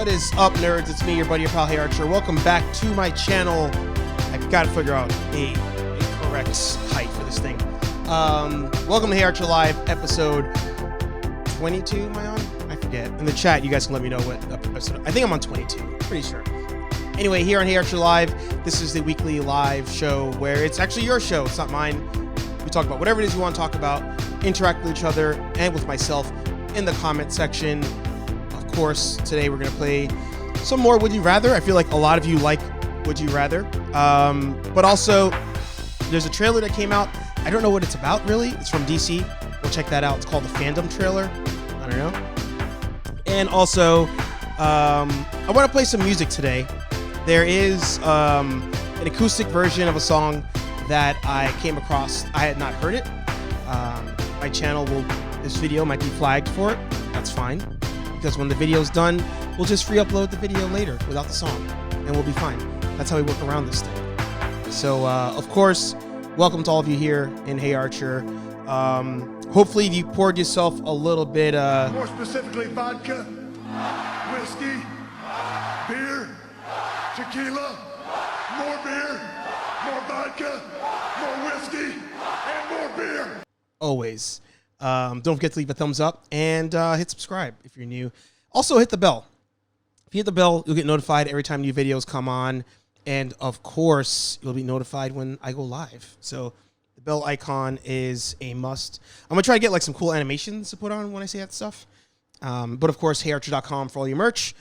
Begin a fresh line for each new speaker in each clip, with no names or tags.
What is up, nerds? It's me, your buddy, your pal, HeyArcher. Welcome back to my channel. I've got to figure out a correct height for this thing. Welcome to HeyArcher Live, episode 22, am I on? I forget. In the chat, you guys can let me know what episode. I think I'm on 22, pretty sure. Anyway, here on HeyArcher Live, this is the weekly live show where it's actually your show. It's not mine. We talk about whatever it is you want to talk about, interact with each other and with myself in the comment section. Of course, today we're going to play some more Would You Rather. I feel like a lot of you like Would You Rather. But also, there's a trailer that came out. I don't know what it's about, really. It's from DC. Go check that out. It's called the Fandom trailer. I don't know. And also, I want to play some music today. There is an acoustic version of a song that I came across. I had not heard it. My channel this video might be flagged for it. That's fine. Because when the video's done, we'll just re-upload the video later without the song, and we'll be fine. That's how we work around this thing. So, of course, welcome to all of you here in HeyArcher. Hopefully, you poured yourself a little bit.
More specifically, vodka, whiskey, beer, tequila, more beer, more vodka, more whiskey, and more beer.
Always. Don't forget to leave a thumbs up and hit subscribe if you're new. Also, hit the bell. If you hit the bell, you'll get notified every time new videos come on. And, of course, you'll be notified when I go live. So the bell icon is a must. I'm going to try to get like some cool animations to put on when I say that stuff. But, of course, HeyArcher.com for all your merch.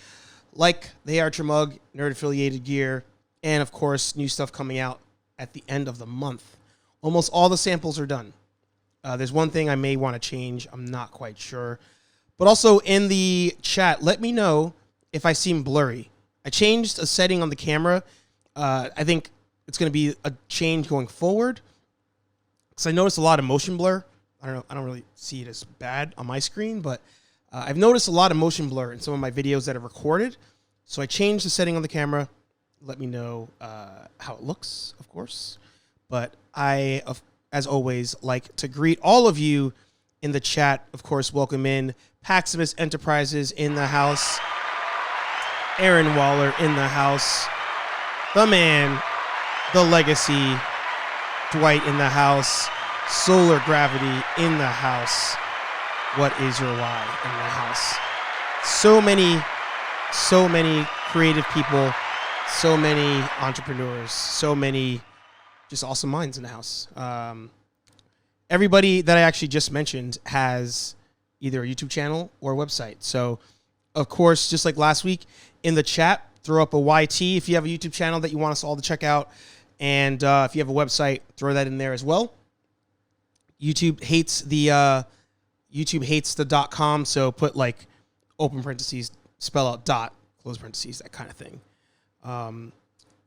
Like the HeyArcher mug, nerd-affiliated gear, and, of course, new stuff coming out at the end of the month. Almost all the samples are done. There's one thing I may want to change. I'm not quite sure. But also in the chat, let me know if I seem blurry. I changed a setting on the camera. I think it's going to be a change going forward, because I noticed a lot of motion blur. I don't know. I don't really see it as bad on my screen, but I've noticed a lot of motion blur in some of my videos that are recorded. So I changed the setting on the camera. Let me know how it looks, of course. But as always, like to greet all of you in the chat. Of course, welcome in Paximus Enterprises in the house. Aaron Waller in the house. The man, the legacy, Dwight in the house. Solar Gravity in the house. What is your why in the house? So many creative people, so many entrepreneurs, so many just awesome minds in the house. Everybody that I actually just mentioned has either a YouTube channel or a website. So, of course, just like last week, in the chat, throw up a YT if you have a YouTube channel that you want us all to check out. And if you have a website, throw that in there as well. YouTube hates the .com, so put like open parentheses, spell out dot, close parentheses, that kind of thing.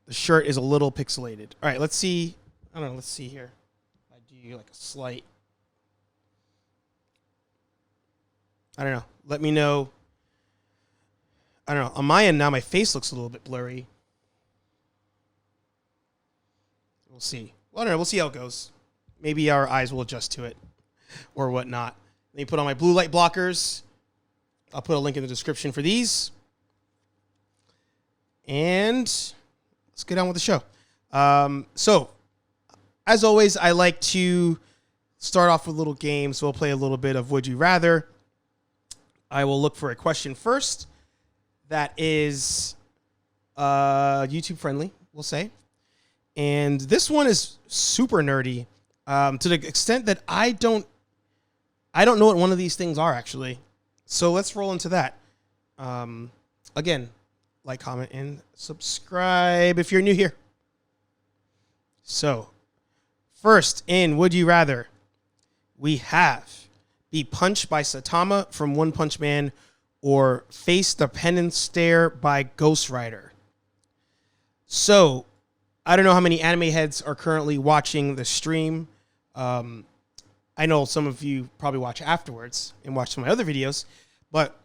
The shirt is a little pixelated. All right, let's see. I don't know. Let's see here. I do like a slight. I don't know. Let me know. I don't know. On my end now, my face looks a little bit blurry. We'll see. Well, I don't know. We'll see how it goes. Maybe our eyes will adjust to it or whatnot. Let me put on my blue light blockers. I'll put a link in the description for these. And let's get on with the show. So, as always, I like to start off with little games. So we'll play a little bit of Would You Rather. I will look for a question first that is YouTube friendly, we'll say. And this one is super nerdy to the extent that I don't know what one of these things are, actually. So let's roll into that. Again, like, comment, and subscribe if you're new here. So, first in Would You Rather, we have be punched by Saitama from One Punch Man or face the penance stare by Ghost Rider. So, I don't know how many anime heads are currently watching the stream. I know some of you probably watch afterwards and watch some of my other videos. But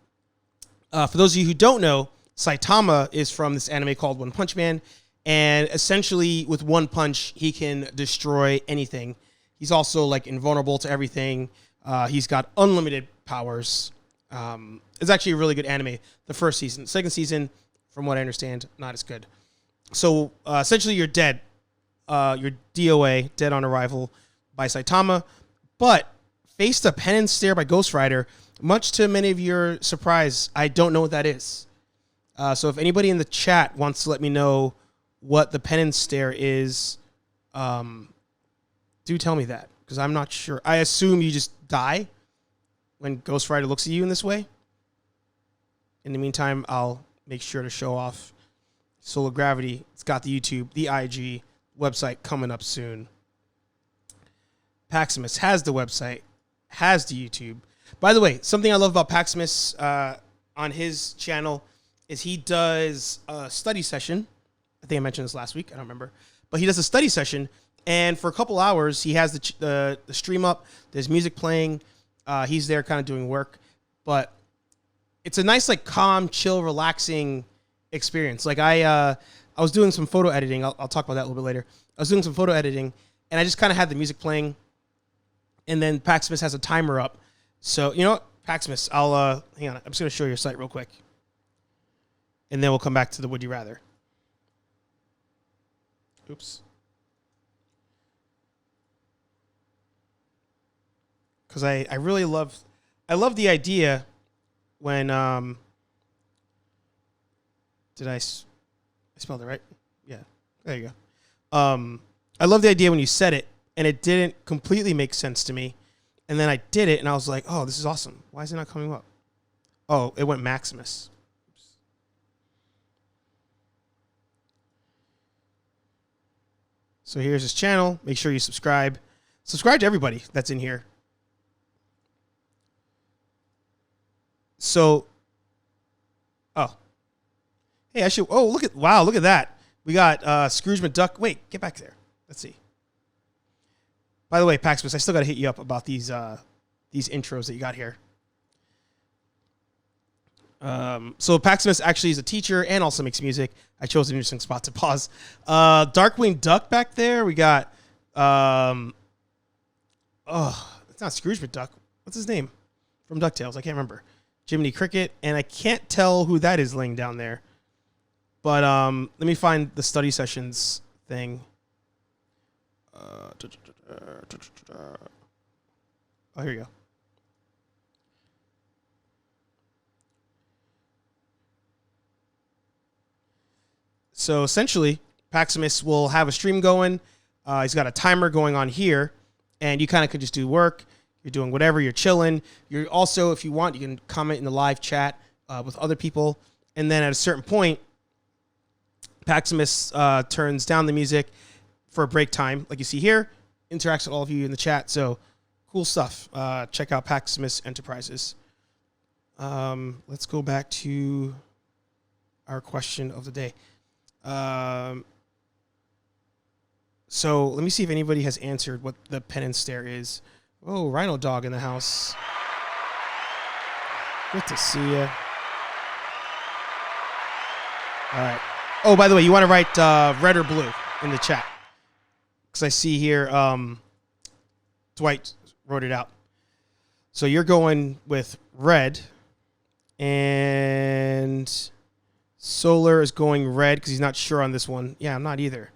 for those of you who don't know, Saitama is from this anime called One Punch Man. And essentially, with one punch, he can destroy anything. He's also like invulnerable to everything. He's got unlimited powers. It's actually a really good anime. The first season. Second season, from what I understand, not as good. So essentially you're dead. You're DOA, dead on arrival by Saitama, but faced a penance stare by Ghost Rider. Much to many of your surprise, I don't know what that is. So if anybody in the chat wants to let me know what the penance stare is, do tell me that, because I'm not sure. I assume you just die when Ghost Rider looks at you in this way. In the meantime, I'll make sure to show off Solar Gravity. It's got the YouTube, the IG website coming up soon. Paximus has the website, has the YouTube. By the way, something I love about Paximus on his channel is he does a study session. I think I mentioned this last week. I don't remember. But he does a study session, and for a couple hours, he has the stream up. There's music playing. He's there kind of doing work. But it's a nice, like, calm, chill, relaxing experience. Like, I was doing some photo editing. I'll talk about that a little bit later. I was doing some photo editing, and I just kind of had the music playing. And then Paximus has a timer up. So, you know what? Paximus, I'll, hang on. I'm just going to show you your site real quick. And then we'll come back to the Would You Rather. Oops. Because I really love the idea when, did I spelled it right? Yeah, there you go. I love the idea when you said it, and it didn't completely make sense to me. And then I did it, and I was like, oh, this is awesome. Why is it not coming up? Oh, it went Maximus. Oops. So here's his channel. Make sure you subscribe. Subscribe to everybody that's in here. So, oh. Hey, look at that. We got Scrooge McDuck. Wait, get back there. Let's see. By the way, Paximus, I still got to hit you up about these intros that you got here. So Paximus actually is a teacher and also makes music. I chose an interesting spot to pause. Darkwing Duck back there. We got, it's not Scrooge McDuck. What's his name? From DuckTales. I can't remember. Jiminy Cricket. And I can't tell who that is laying down there. But let me find the study sessions thing. Oh, here you go. So essentially, Paximus will have a stream going. He's got a timer going on here, and you kind of could just do work. You're doing whatever. You're chilling. You're also, if you want, you can comment in the live chat with other people. And then at a certain point, Paximus turns down the music for a break time, like you see here. Interacts with all of you in the chat. So cool stuff. Check out Paximus Enterprises. Let's go back to our question of the day. So let me see if anybody has answered what the penance stare is. Oh, Rhino Dog in the house. Good to see you. All right. Oh, by the way, you want to write red or blue in the chat. Because I see here Dwight wrote it out. So you're going with red. And Solar is going red because he's not sure on this one. Yeah, I'm not either.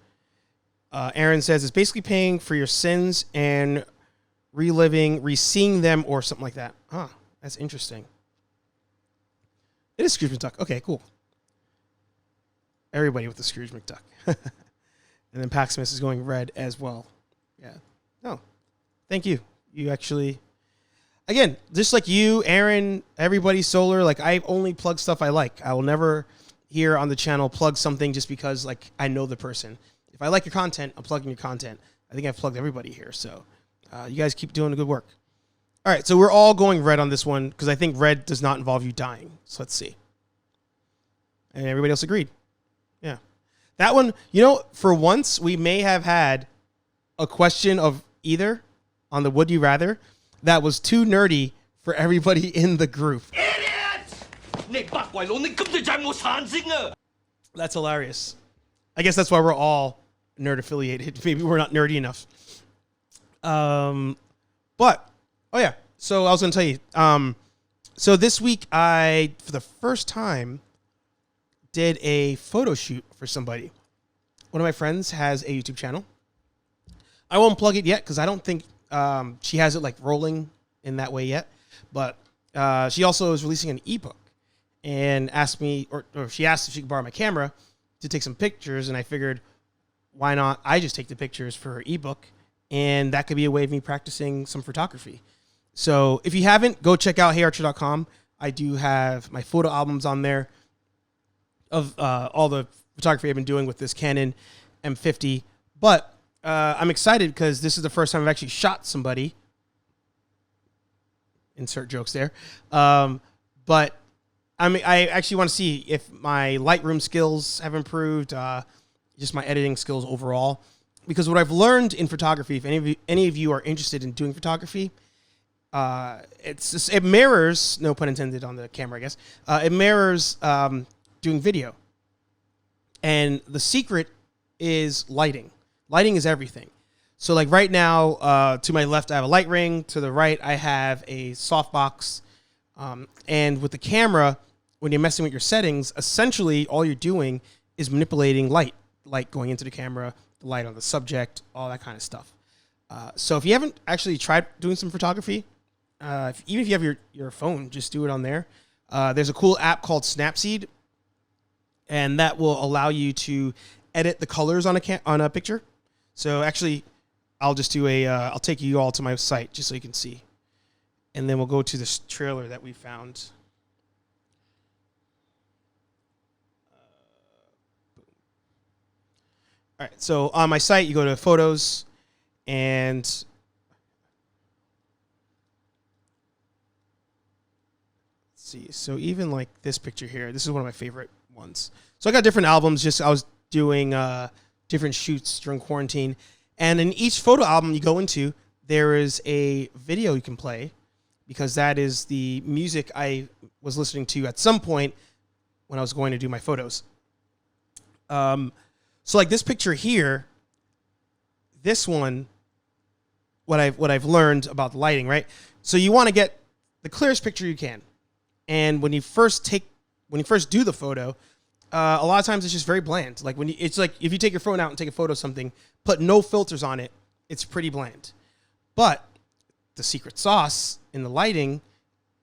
Aaron says it's basically paying for your sins and re-seeing them or something like that. Huh, that's interesting. It is Scrooge McDuck. Okay, cool. Everybody with the Scrooge McDuck. And then Paximus is going red as well. Yeah. No. Thank you. You actually... Again, just like you, Aaron, everybody, Solar, like, I only plug stuff I like. I will never here on the channel plug something just because, like, I know the person. If I like your content, I'm plugging your content. I think I've plugged everybody here, so you guys keep doing the good work. All right, so we're all going red on this one because I think red does not involve you dying. So let's see. And everybody else agreed. Yeah. That one, you know, for once, we may have had a question of either on the Would You Rather that was too nerdy for everybody in the group.
Idiot!
That's hilarious. I guess that's why we're all nerd affiliated. Maybe we're not nerdy enough. But, oh yeah. So I was going to tell you, So this week, I, for the first time, did a photo shoot for somebody. One of my friends has a YouTube channel. I won't plug it yet because I don't think she has it like rolling in that way yet. But she also is releasing an ebook and asked me, or she asked if she could borrow my camera to take some pictures. And I figured, why not? I just take the pictures for her ebook, and that could be a way of me practicing some photography. So if you haven't, go check out HeyArcher.com. I do have my photo albums on there of all the photography I've been doing with this Canon M50. But I'm excited because this is the first time I've actually shot somebody. Insert jokes there. But I actually want to see if my Lightroom skills have improved, just my editing skills overall. Because what I've learned in photography, if any of you are interested in doing photography, it mirrors, no pun intended on the camera, I guess. It mirrors doing video. And the secret is lighting. Lighting is everything. So like right now, to my left, I have a light ring. To the right, I have a softbox. And with the camera, when you're messing with your settings, essentially all you're doing is manipulating light going into the camera, the light on the subject, all that kind of stuff. So if you haven't actually tried doing some photography, even if you have your phone, just do it on there. There's a cool app called Snapseed, and that will allow you to edit the colors on a picture. So actually, I'll just do I'll take you all to my site just so you can see. And then we'll go to this trailer that we found. All right, so on my site, you go to Photos, and let's see. So even like this picture here, this is one of my favorite ones. So I got different albums. I was doing different shoots during quarantine. And in each photo album you go into, there is a video you can play, because that is the music I was listening to at some point when I was going to do my photos. So like this picture here, this one, what I've learned about the lighting, right? So you want to get the clearest picture you can. And when you first do the photo, a lot of times it's just very bland. Like it's like if you take your phone out and take a photo of something, put no filters on it, it's pretty bland. But the secret sauce in the lighting,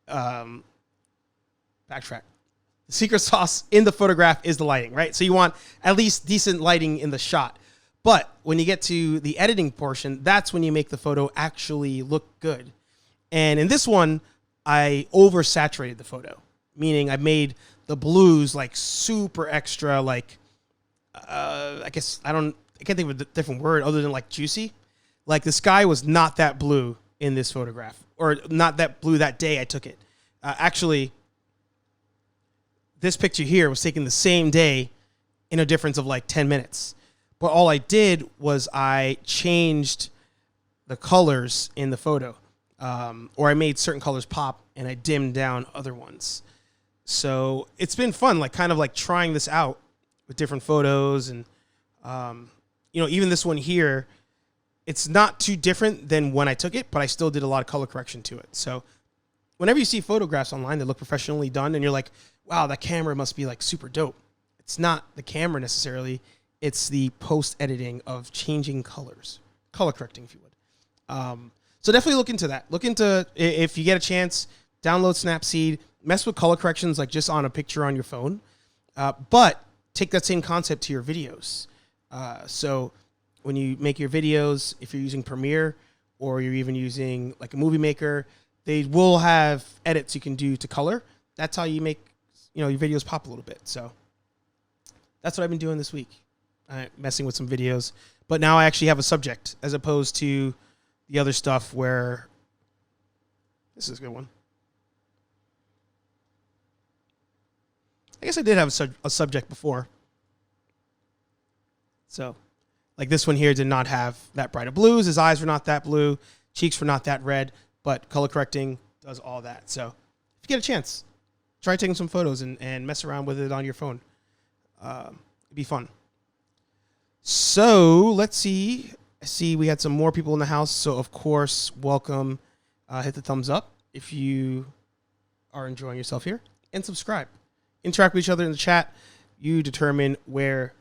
backtrack. The secret sauce in the photograph is the lighting, right? So you want at least decent lighting in the shot. But when you get to the editing portion, that's when you make the photo actually look good. And in this one, I oversaturated the photo, meaning I made the blues like super extra, like I can't think of a different word other than like juicy. Like the sky was not that blue in this photograph, or not that blue that day I took it. Actually, this picture here was taken the same day in a difference of like 10 minutes. But all I did was I changed the colors in the photo, or I made certain colors pop and I dimmed down other ones. So it's been fun, like kind of like trying this out with different photos. And, even this one here, it's not too different than when I took it, but I still did a lot of color correction to it. So whenever you see photographs online that look professionally done and you're like, wow, that camera must be like super dope. It's not the camera necessarily. It's the post-editing of changing colors, color correcting, if you would. So definitely look into that. Look into, if you get a chance, download Snapseed, mess with color corrections like just on a picture on your phone, but take that same concept to your videos. So when you make your videos, if you're using Premiere or you're even using like a movie maker, they will have edits you can do to color. That's how you make your videos pop a little bit. So that's what I've been doing this week, messing with some videos. But now I actually have a subject as opposed to the other stuff where this is a good one. I guess I did have a subject before. So like this one here did not have that bright of blues. His eyes were not that blue. Cheeks were not that red, but color correcting does all that. So if you get a chance, try taking some photos and mess around with it on your phone. It'd be fun. So let's see. I see we had some more people in the house. So of course, welcome. Hit the thumbs up if you are enjoying yourself here, and subscribe. Interact with each other in the chat. You determine where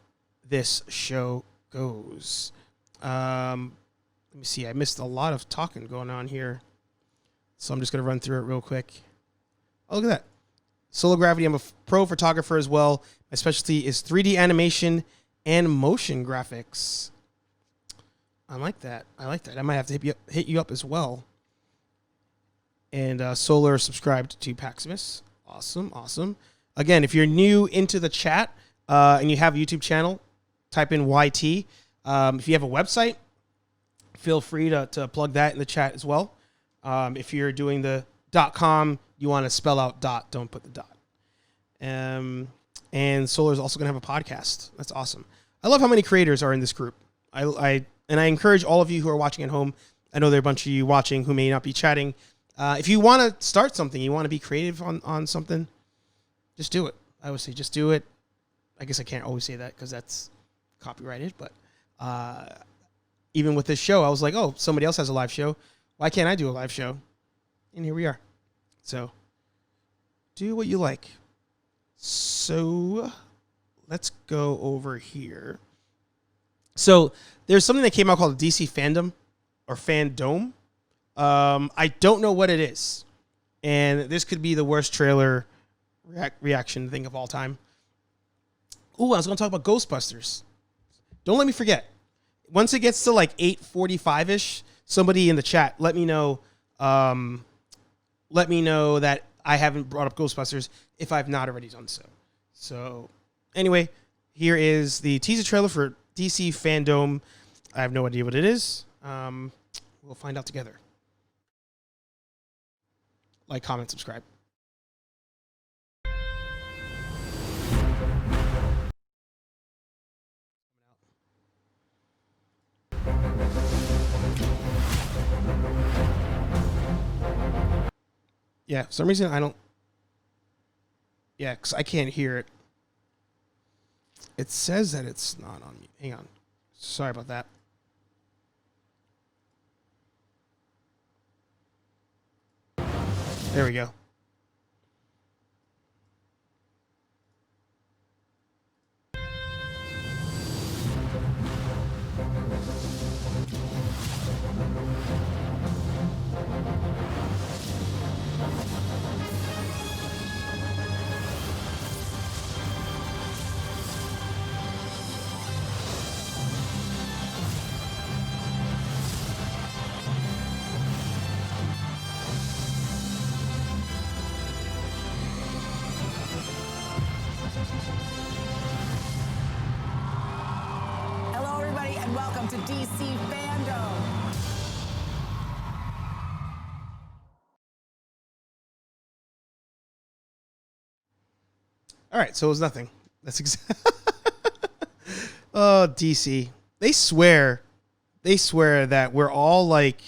this show goes. Let me see. I missed a lot of talking going on here, so I'm just going to run through it real quick. Oh, look at that. Solar Gravity. I'm a pro photographer as well. My specialty is 3D animation and motion graphics. I like that. I might have to hit you up as well. And Solar subscribed to Paximus. Awesome. Again, if you're new into the chat and you have a YouTube channel, type in YT. If you have a website, feel free to plug that in the chat as well. If you're doing the .com, you want to spell out dot, don't put the dot. And Solar is also going to have a podcast. That's awesome. I love how many creators are in this group. I encourage all of you who are watching at home. I know there are a bunch of you watching who may not be chatting. If you want to start something, you want to be creative on something, just do it. I would say just do it. I guess I can't always say that because that's copyrighted. But even with this show, I was like, oh, somebody else has a live show. Why can't I do a live show? And here we are. So do what you like. So let's go over here. So there's something that came out called DC Fandom or Fandom. I don't know what it is. And this could be the worst trailer reaction thing of all time. Ooh, I was going to talk about Ghostbusters. Don't let me forget. Once it gets to like 8:45-ish, somebody in the chat, let me know that I haven't brought up Ghostbusters if I've not already done so. So anyway, here is the teaser trailer for DC Fandom. I have no idea what it is. We'll find out together. Like, comment, subscribe. Yeah, for some reason I don't. Yeah, because I can't hear it. It says that it's not on me. Hang on. Sorry about that. There we go.
Hello, everybody, and welcome to DC Fandom.
All right, so it was nothing. That's Oh, DC. They swear that we're all like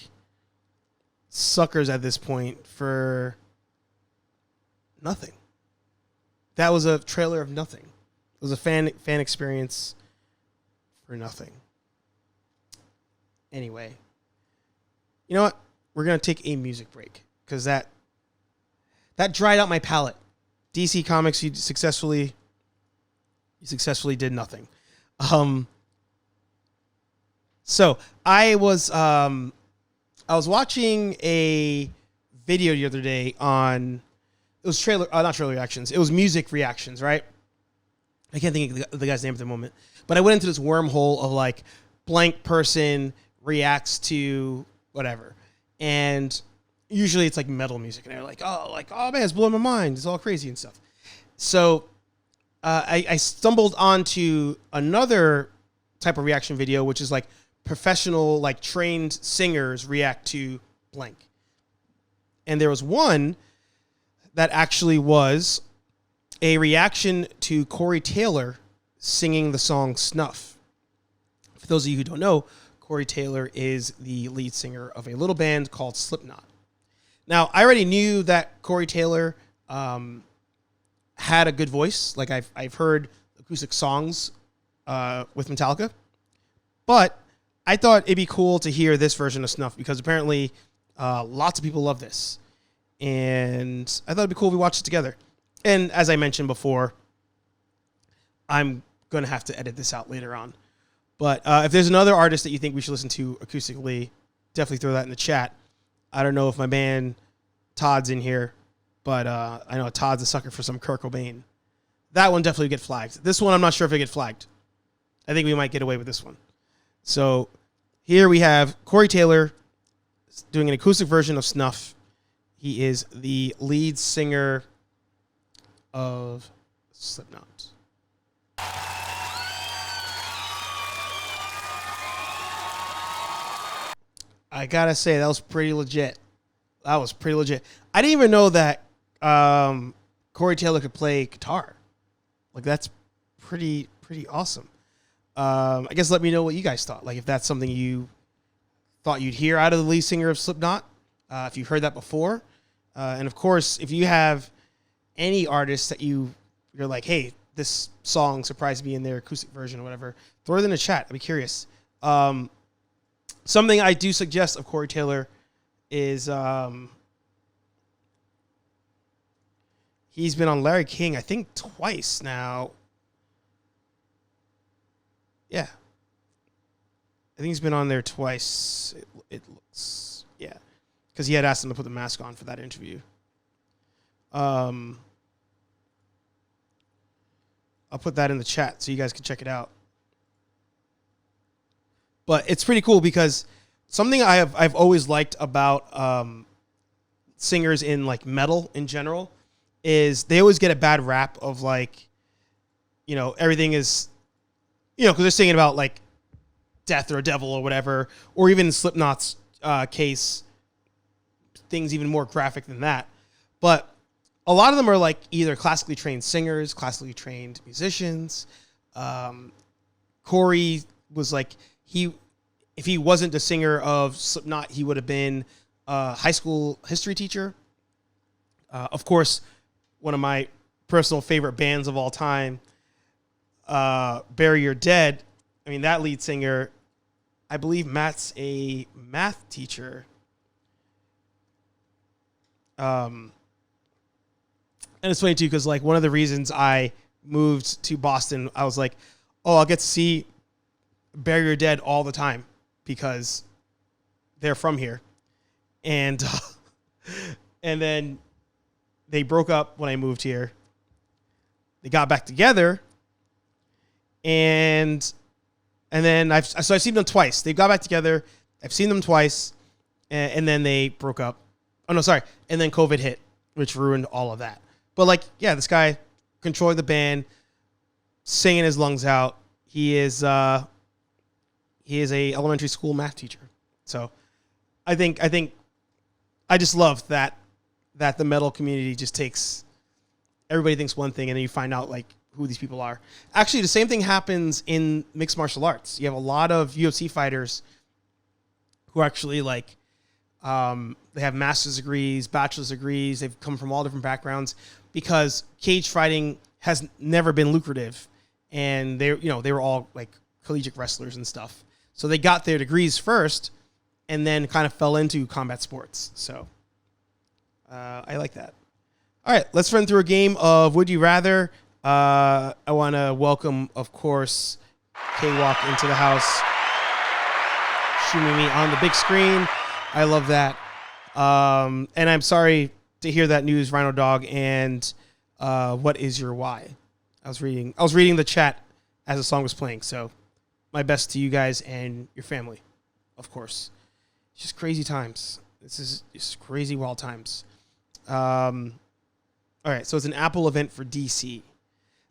suckers at this point for nothing. That was a trailer of nothing. It was a fan experience for nothing. Anyway, you know what? We're gonna take a music break because that dried out my palate. DC Comics, you successfully did nothing. So I was watching a video the other day on, it was not trailer reactions. It was music reactions, right? I can't think of the guy's name at the moment, but I went into this wormhole of like blank person reacts to whatever. And usually it's like metal music and they're like, oh man, it's blowing my mind. It's all crazy and stuff. So I stumbled onto another type of reaction video, which is like professional, like trained singers react to blank. And there was one that actually was a reaction to Corey Taylor singing the song Snuff. For those of you who don't know, Corey Taylor is the lead singer of a little band called Slipknot. Now, I already knew that Corey Taylor had a good voice. Like I've heard acoustic songs with Metallica, but I thought it'd be cool to hear this version of Snuff because apparently lots of people love this. and I thought it'd be cool if we watched it together. And as I mentioned before, I'm going to have to edit this out later on. But if there's another artist that you think we should listen to acoustically, definitely throw that in the chat. I don't know if my man Todd's in here, but I know Todd's a sucker for some Kurt Cobain. That one definitely would get flagged. This one, I'm not sure if it get flagged. I think we might get away with this one. So here we have Corey Taylor doing an acoustic version of Snuff. He is the lead singer of Slipknot. I gotta say, that was pretty legit. I didn't even know that Corey Taylor could play guitar. Like, that's pretty awesome. I guess let me know what you guys thought. Like, if that's something you thought you'd hear out of the lead singer of Slipknot, if you've heard that before. And of course, if you have any artist that you're like, hey, this song surprised me in their acoustic version or whatever, throw it in the chat. I'd be curious. Something I do suggest of Corey Taylor is he's been on Larry King, I think, twice now. Yeah. I think he's been on there twice. It looks, yeah. Because he had asked him to put the mask on for that interview. I'll put that in the chat so you guys can check it out. But it's pretty cool because something I've always liked about singers in like metal in general is they always get a bad rap of like, you know, everything is, you know, because they're singing about like death or a devil or whatever, or even in Slipknot's case, things even more graphic than that. But a lot of them are like either classically trained singers, classically trained musicians. Corey was like, if he wasn't the singer of Slipknot, he would have been a high school history teacher. Of course, one of my personal favorite bands of all time, Bury Your Dead. I mean, that lead singer, I believe Matt's a math teacher. And it's funny too, because like one of the reasons I moved to Boston, I was like, oh, I'll get to see Bury Your Dead all the time because they're from here. And then they broke up when I moved here. They got back together, and then I've seen them twice. They got back together. I've seen them twice, and then they broke up. Oh no, sorry. And then COVID hit, which ruined all of that. But like, yeah, this guy controlling the band, singing his lungs out. He is a elementary school math teacher. So I think I just love that the metal community just takes, everybody thinks one thing and then you find out like who these people are. Actually, the same thing happens in mixed martial arts. You have a lot of UFC fighters who actually like, they have master's degrees, bachelor's degrees. They've come from all different backgrounds because cage fighting has never been lucrative. And they were all like collegiate wrestlers and stuff. So they got their degrees first and then kind of fell into combat sports. So I like that. All right, let's run through a game of Would You Rather. I want to welcome, of course, K-Walk into the house, shooting me on the big screen. I love that. And I'm sorry to hear that news, Rhino Dog, and what is your why? I was reading the chat as the song was playing, so my best to you guys and your family, of course. It's just crazy times. This is just crazy wild times. All right, so it's an Apple event for DC.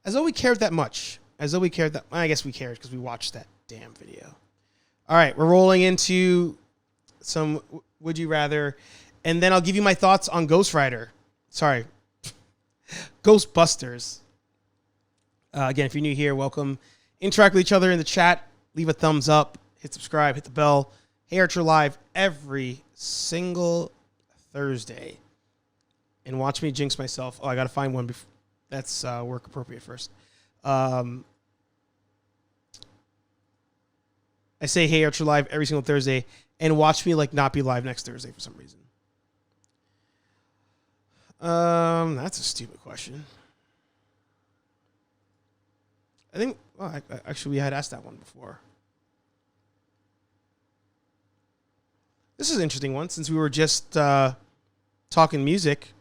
As though we cared that much. I guess we cared because we watched that damn video. All right, we're rolling into some Would You Rather, and then I'll give you my thoughts on Ghostbusters. Again, if you're new here, welcome. Interact with each other in the chat. Leave a thumbs up. Hit subscribe. Hit the bell. HeyArcher live every single Thursday. And watch me jinx myself. Oh, I got to find one. That's work appropriate first. I say HeyArcher live every single Thursday. And watch me like not be live next Thursday for some reason. That's a stupid question. I think. Well, actually, we had asked that one before. This is an interesting one since we were just talking music.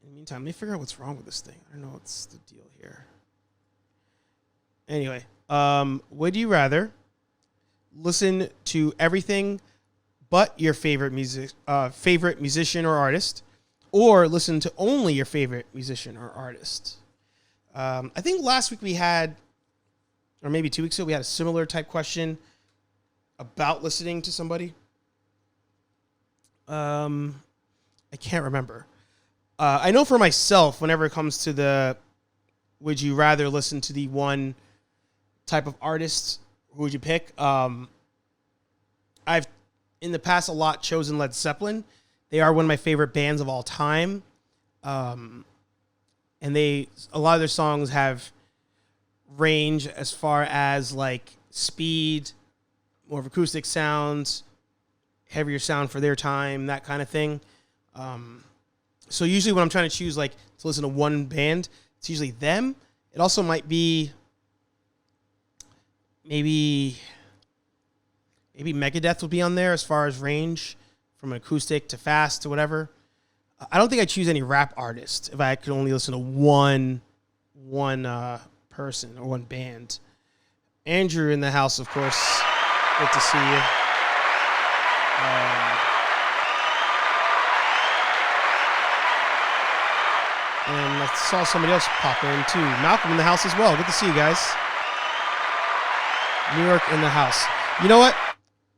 In the meantime, let me figure out what's wrong with this thing. I don't know what's the deal here. Anyway, would you rather listen to everything but your favorite musician or artist, or listen to only your favorite musician or artist? I think last week we had, or maybe 2 weeks ago, we had a similar type question about listening to somebody. I can't remember. I know for myself, whenever it comes to the, would you rather listen to the one type of artist, who would you pick? I've in the past a lot chosen Led Zeppelin. They are one of my favorite bands of all time. And a lot of their songs have range as far as like speed, more of acoustic sounds, heavier sound for their time, that kind of thing. So usually when I'm trying to choose like to listen to one band, it's usually them. It also might be maybe Megadeth would be on there as far as range, from acoustic to fast to whatever. I don't think I'd choose any rap artist if I could only listen to one person or one band. Andrew in the house, of course. Good to see you. And I saw somebody else pop in too. Malcolm in the house as well. Good to see you guys. New York in the house. You know what,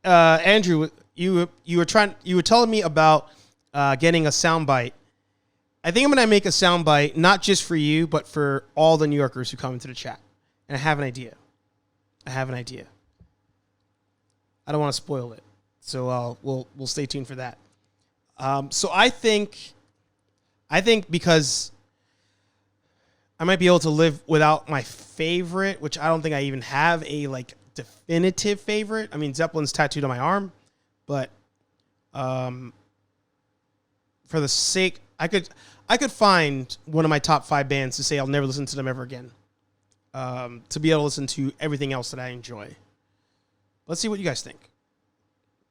Andrew, you were telling me about getting a soundbite. I think I'm gonna make a soundbite not just for you, but for all the New Yorkers who come into the chat. And I have an idea. I don't want to spoil it, so we'll stay tuned for that. So I think because I might be able to live without my favorite, which I don't think I even have a like definitive favorite. I mean, Zeppelin's tattooed on my arm, but for the sake, I could find one of my top 5 bands to say I'll never listen to them ever again. To be able to listen to everything else that I enjoy. Let's see what you guys think.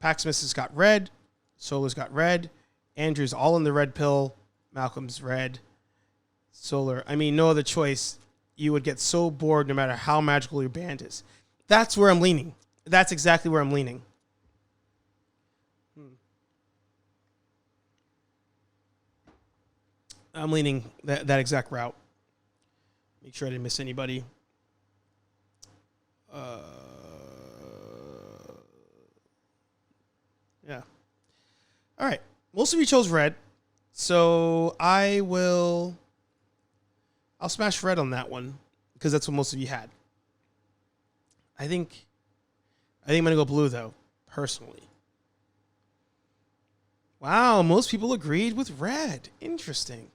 Paxmas has got red. Solar's got red. Andrew's all in the red pill. Malcolm's red. Solar. I mean, no other choice. You would get so bored no matter how magical your band is. That's where I'm leaning. That's exactly where I'm leaning. I'm leaning that exact route. Make sure I didn't miss anybody. Yeah. All right. Most of you chose red, so I'll smash red on that one because that's what most of you had. I think I'm gonna go blue though, personally. Wow, most people agreed with red. Interesting.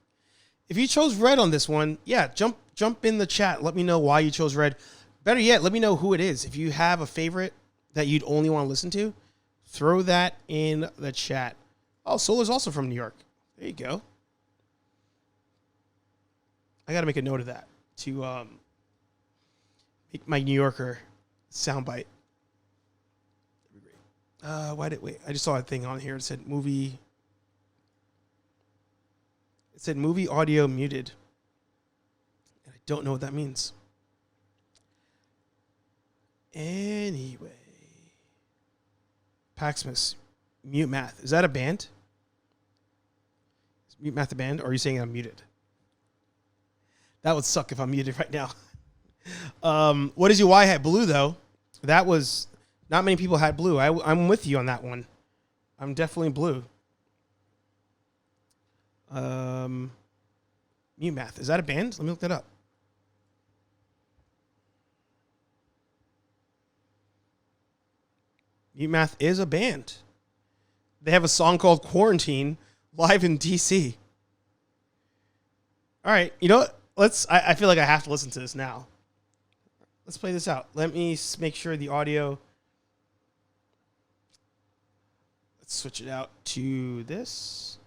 If you chose red on this one, yeah, jump in the chat. Let me know why you chose red. Better yet, let me know who it is. If you have a favorite that you'd only want to listen to, throw that in the chat. Oh, Solar's also from New York. There you go. I got to make a note of that to make my New Yorker soundbite. Wait. I just saw a thing on here. It said movie. It said movie audio muted. And I don't know what that means. Anyway. Paxmas. Mute Math. Is that a band? Is Mute Math a band? Or are you saying I'm muted? That would suck if I'm muted right now. What is your why had blue, though? That was... Not many people had blue. I'm with you on that one. I'm definitely blue. Mute Math. Is that a band? Let me look that up. Mute Math is a band. They have a song called Quarantine live in DC. All right. You know what? I feel like I have to listen to this now. Let's play this out. Let me make sure the audio... Switch it out to this.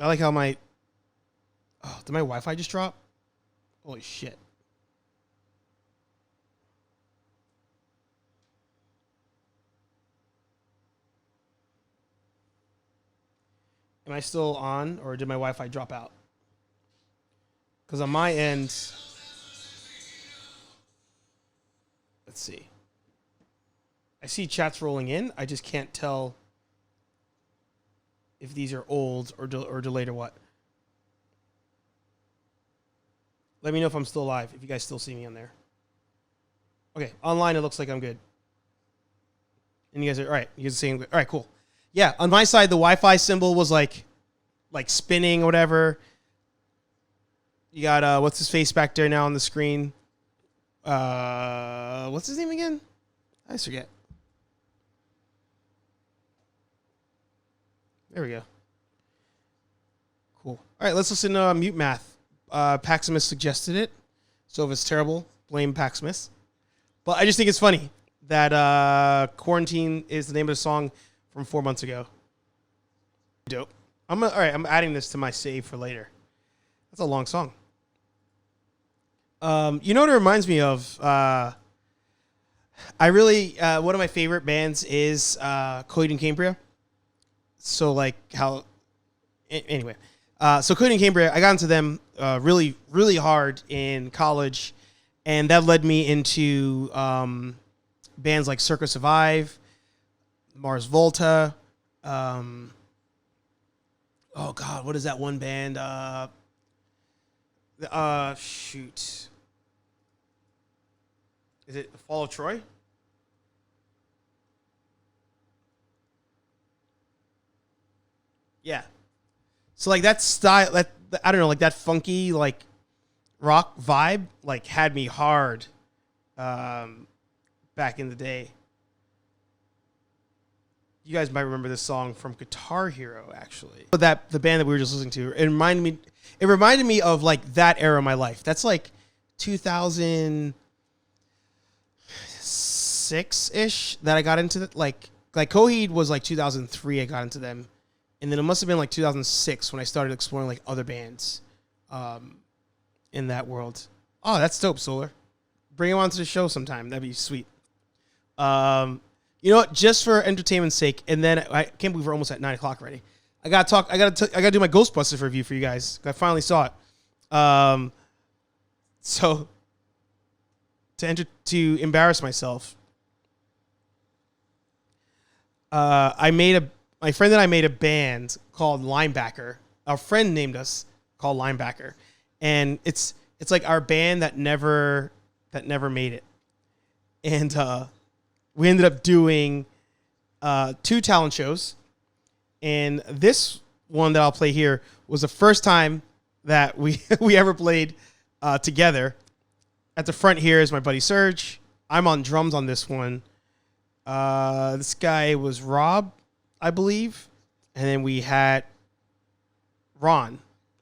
I like how my... Oh, did my Wi-Fi just drop? Holy shit. Am I still on, or did my Wi-Fi drop out? Because on my end... Let's see. I see chats rolling in. I just can't tell if these are old or delayed or what. Let me know if I'm still live, if you guys still see me on there. Okay, online it looks like I'm good. And you guys are, all right, you guys are saying, all right, cool. Yeah, on my side, the Wi-Fi symbol was like spinning or whatever. You got, what's his face back there now on the screen? What's his name again? I forget. There we go. Cool. All right, let's listen to Mute Math. Paximus suggested it, so if it's terrible, blame Paximus. But I just think it's funny that Quarantine is the name of the song from 4 months ago. Dope. All right, I'm adding this to my save for later. That's a long song. You know what it reminds me of? I really, one of my favorite bands is Coheed and Cambria. So like how, anyway, so Coheed and Cambria, I got into them really, really hard in college, and that led me into bands like Circa Survive, Mars Volta. Oh God, what is that one band? Shoot. Is it Fall of Troy? Yeah. So like that style, that I don't know, like that funky like rock vibe, like had me hard back in the day. You guys might remember this song from Guitar Hero, actually. That the band that we were just listening to, it reminded me of like that era of my life. That's like 2006-ish that I got into it. Like Coheed was like 2003 I got into them. And then it must have been like 2006 when I started exploring like other bands in that world. Oh, that's dope, Solar. Bring him onto the show sometime. That'd be sweet. You know what? Just for entertainment's sake, and then I can't believe we're almost at 9 o'clock already. I gotta do my Ghostbusters review for you guys. I finally saw it. So to embarrass myself, my friend and I made a band called Linebacker. Our friend named us called Linebacker, and it's like our band that never made it. And we ended up doing 2 talent shows, and this one that I'll play here was the first time that we ever played together. At the front here is my buddy Serge. I'm on drums on this one. This guy was Rob, I believe. And then we had Ron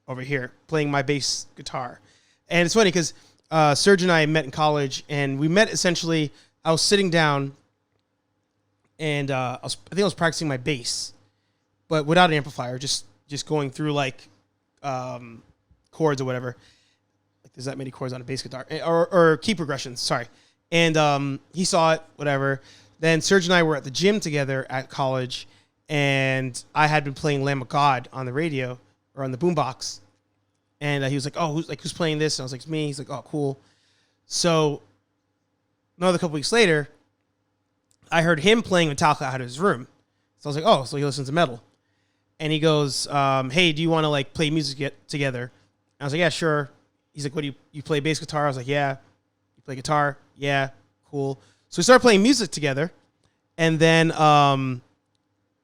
over here playing my bass guitar. And it's funny because Serge and I met in college, and we met essentially, I was sitting down, and I think I was practicing my bass, but without an amplifier, just going through like chords or whatever. Like there's that many chords on a bass guitar, or key progressions, sorry. And he saw it, whatever. Then Serge and I were at the gym together at college, and I had been playing Lamb of God on the radio or on the boombox. And he was like, "Oh, who's playing this?" And I was like, "It's me." He's like, "Oh, cool." So another couple weeks later, I heard him playing Metallica out of his room. So I was like, "Oh, so he listens to metal." And he goes, "Hey, do you want to like play music together?" And I was like, "Yeah, sure." He's like, "What do you play bass guitar?" I was like, "Yeah." "You play guitar?" "Yeah." "Cool." So we started playing music together, and then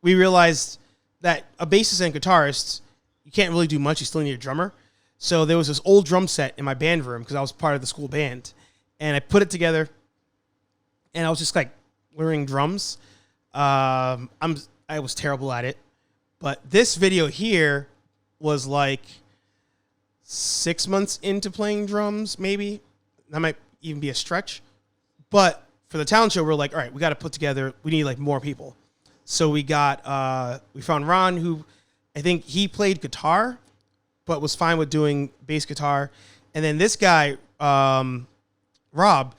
we realized that a bassist and guitarist, you can't really do much. You still need a drummer. So there was this old drum set in my band room because I was part of the school band, and I put it together, and I was just like learning drums. I was terrible at it, but this video here was like 6 months into playing drums, maybe. That might even be a stretch, but for the talent show, we're like, all right, we got to put together, we need like more people. So we found Ron, who I think he played guitar, but was fine with doing bass guitar. And then this guy, Rob,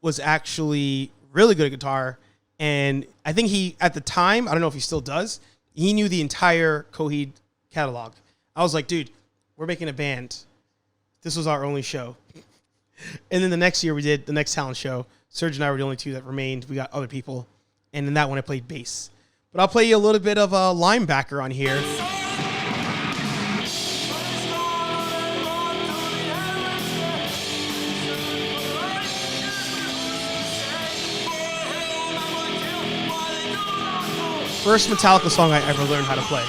was actually really good at guitar. And I think he, at the time, I don't know if he still does, he knew the entire Coheed catalog. I was like, dude, we're making a band. This was our only show. And then the next year we did the next talent show. Serge and I were the only two that remained. We got other people. And in that one I played bass. But I'll play you a little bit of a linebacker on here. First Metallica song I ever learned how to play.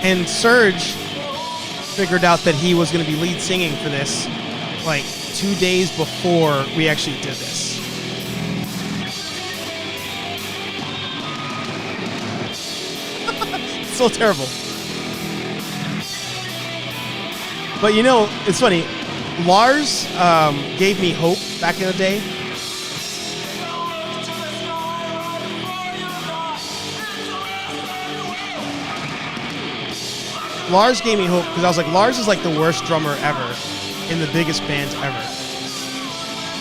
And Serge figured out that he was going to be lead singing for this like 2 days before we actually did this. So terrible. But you know, it's funny. Lars gave me hope back in the day. Lars gave me hope because I was like, Lars is like the worst drummer ever in the biggest bands ever.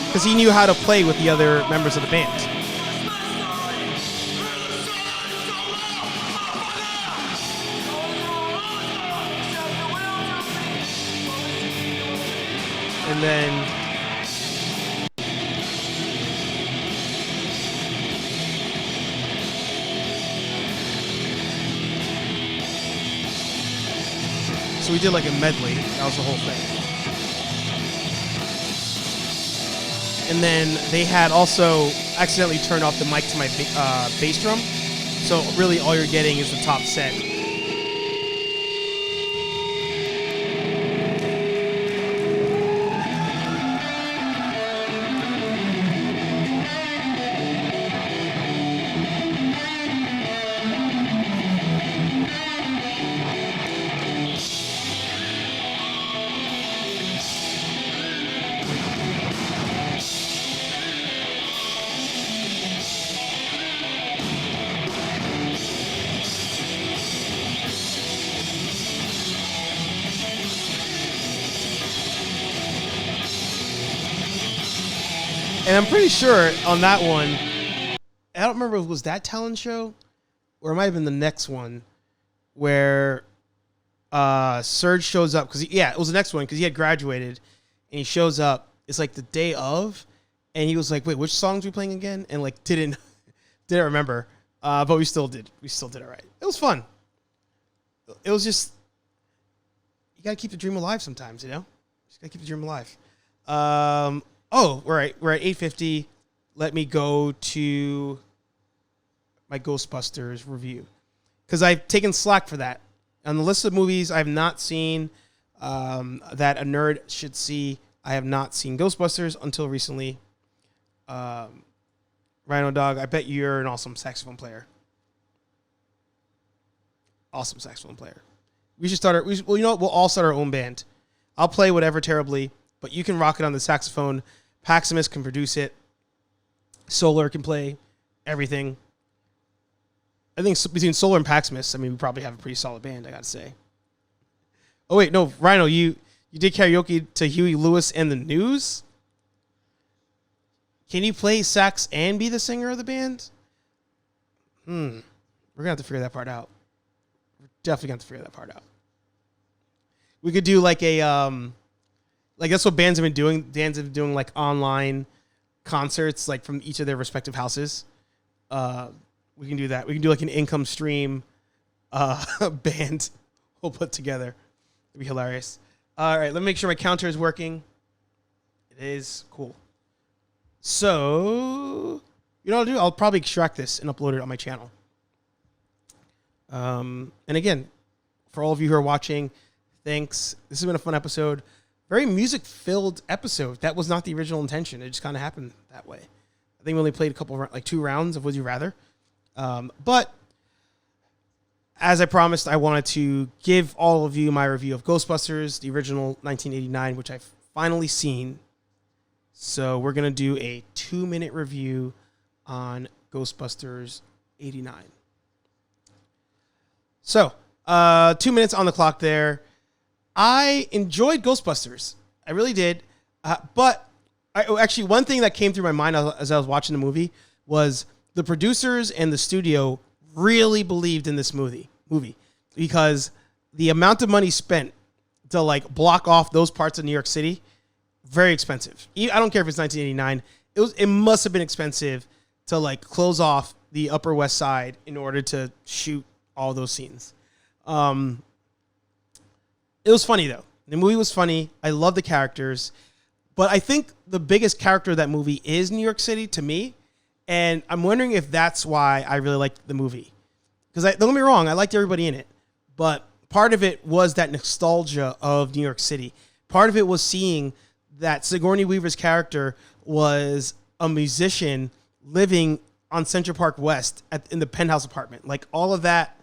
Because he knew how to play with the other members of the band. And then so we did like a medley. That was the whole thing. And then they had also accidentally turned off the mic to my bass drum. So really all you're getting is the top set. And I'm pretty sure on that one, I don't remember if it was that talent show or it might have been the next one where Serge shows up. Because it was the next one because he had graduated and he shows up. It's like the day of. And he was like, wait, which songs are we playing again? And like didn't remember. But we still did. We still did it right. It was fun. It was just, you got to keep the dream alive sometimes, you know? Just got to keep the dream alive. We're at 8:50. Let me go to my Ghostbusters review. Because I've taken slack for that. On the list of movies I've not seen that a nerd should see, I have not seen Ghostbusters until recently. Rhino Dog, I bet you're an awesome saxophone player. Awesome saxophone player. We should start we'll all start our own band. I'll play whatever terribly, but you can rock it on the saxophone. Paximus can produce it. Solar can play everything. I think between Solar and Paximus, I mean, we probably have a pretty solid band, I got to say. Oh, wait, no, Rhino, you did karaoke to Huey Lewis and the News? Can you play sax and be the singer of the band? We're going to have to figure that part out. We're definitely going to have to figure that part out. We could do like a... Like that's what bands have been doing. Bands have been doing like online concerts, like from each of their respective houses. We can do that. We can do like an income stream band we'll put together. It'd be hilarious. All right, let me make sure my counter is working. It is. Cool. So, you know what I'll do? I'll probably extract this and upload it on my channel. And again, for all of you who are watching, thanks. This has been a fun episode. Very music-filled episode. That was not the original intention. It just kind of happened that way. I think we only played a couple, like 2 rounds of Would You Rather. But as I promised, I wanted to give all of you my review of Ghostbusters, the original 1989, which I've finally seen. So we're going to do a 2-minute review on Ghostbusters 89. So, 2 minutes on the clock there. I enjoyed Ghostbusters. I really did. But actually, one thing that came through my mind as I was watching the movie was the producers and the studio really believed in this movie because the amount of money spent to like block off those parts of New York City, very expensive. I don't care if it's 1989. It must have been expensive to like close off the Upper West Side in order to shoot all those scenes. It was funny though. The movie was funny. I love the characters, but I think the biggest character of that movie is New York City to me. And I'm wondering if that's why I really liked the movie. Because don't get me wrong, I liked everybody in it. But part of it was that nostalgia of New York City. Part of it was seeing that Sigourney Weaver's character was a musician living on Central Park West in the penthouse apartment. Like all of that,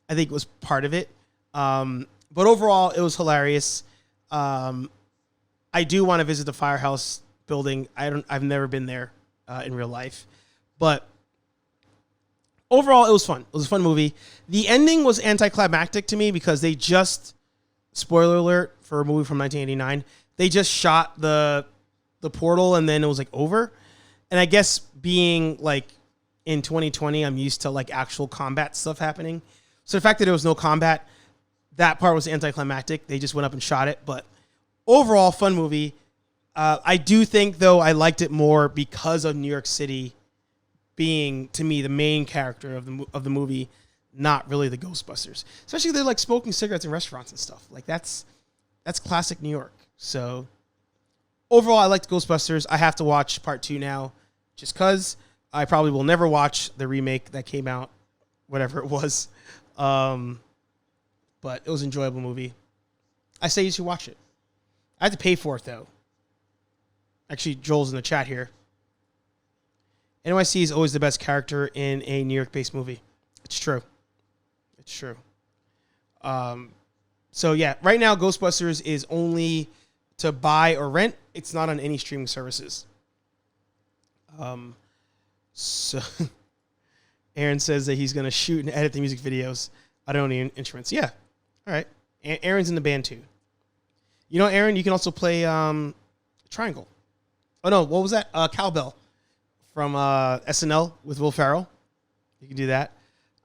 I think was part of it. But overall, it was hilarious. I do want to visit the Firehouse building. I've never been there in real life. But overall, it was fun. It was a fun movie. The ending was anticlimactic to me because they just, spoiler alert for a movie from 1989, they just shot the portal and then it was like over. And I guess being like in 2020, I'm used to like actual combat stuff happening. So the fact that there was no combat, that part was anticlimactic. They just went up and shot it. But overall, fun movie. I do think, though, I liked it more because of New York City being, to me, the main character of the movie, not really the Ghostbusters. Especially they're like smoking cigarettes in restaurants and stuff. Like that's classic New York. So overall, I liked Ghostbusters. I have to watch part 2 now, just because I probably will never watch the remake that came out, whatever it was. But it was an enjoyable movie. I say you should watch it. I had to pay for it though. Actually, Joel's in the chat here. NYC is always the best character in a New York-based movie. It's true. It's true. So yeah, right now Ghostbusters is only to buy or rent. It's not on any streaming services. So Aaron says that he's going to shoot and edit the music videos. I don't need instruments. Yeah. All right. Aaron's in the band too. You know, Aaron, you can also play triangle. Oh no, what was that? Cowbell from SNL with Will Ferrell. You can do that.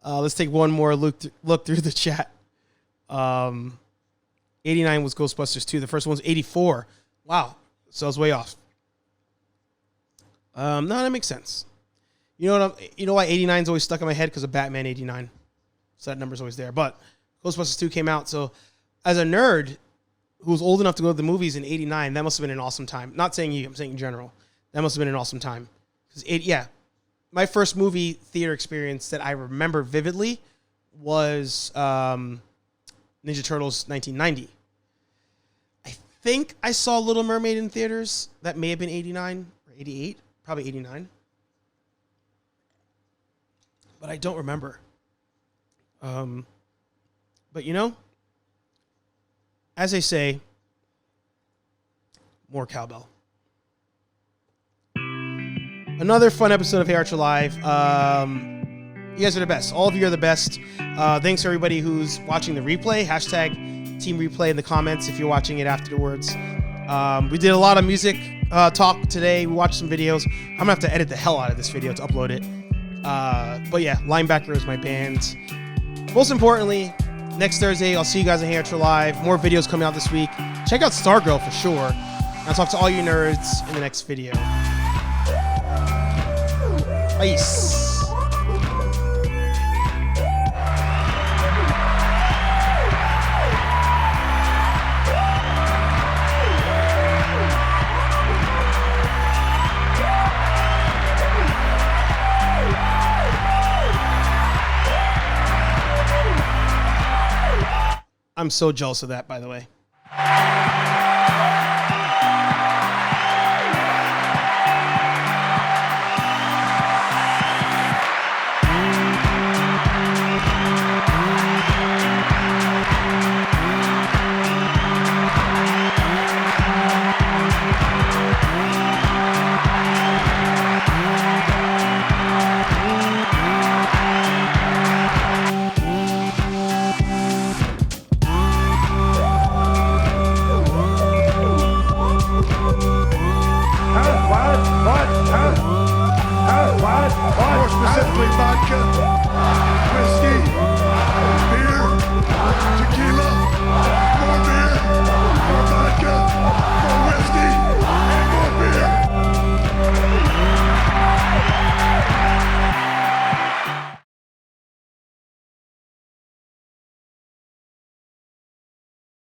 Let's take one more look through the chat. 89 was Ghostbusters 2. The first one was 84. Wow. So I was way off. No, that makes sense. You know why 89 is always stuck in my head? Because of Batman 89. So that number's always there. But Ghostbusters 2 came out. So as a nerd who was old enough to go to the movies in 89, that must have been an awesome time. Not saying you, I'm saying in general. That must have been an awesome time. Because my first movie theater experience that I remember vividly was Ninja Turtles 1990. I think I saw Little Mermaid in theaters. That may have been 89 or 88. Probably 89. But I don't remember. But you know, as they say, more cowbell. Another fun episode of HeyArcher Live. You guys are the best. All of you are the best. Thanks to everybody who's watching the replay. Hashtag Team Replay in the comments if you're watching it afterwards. We did a lot of music talk today. We watched some videos. I'm going to have to edit the hell out of this video to upload it. But yeah, Linebacker is my band. Most importantly, next Thursday, I'll see you guys on HeyArcher Live. More videos coming out this week. Check out Stargirl for sure. I'll talk to all you nerds in the next video. Peace. I'm so jealous of that, by the way.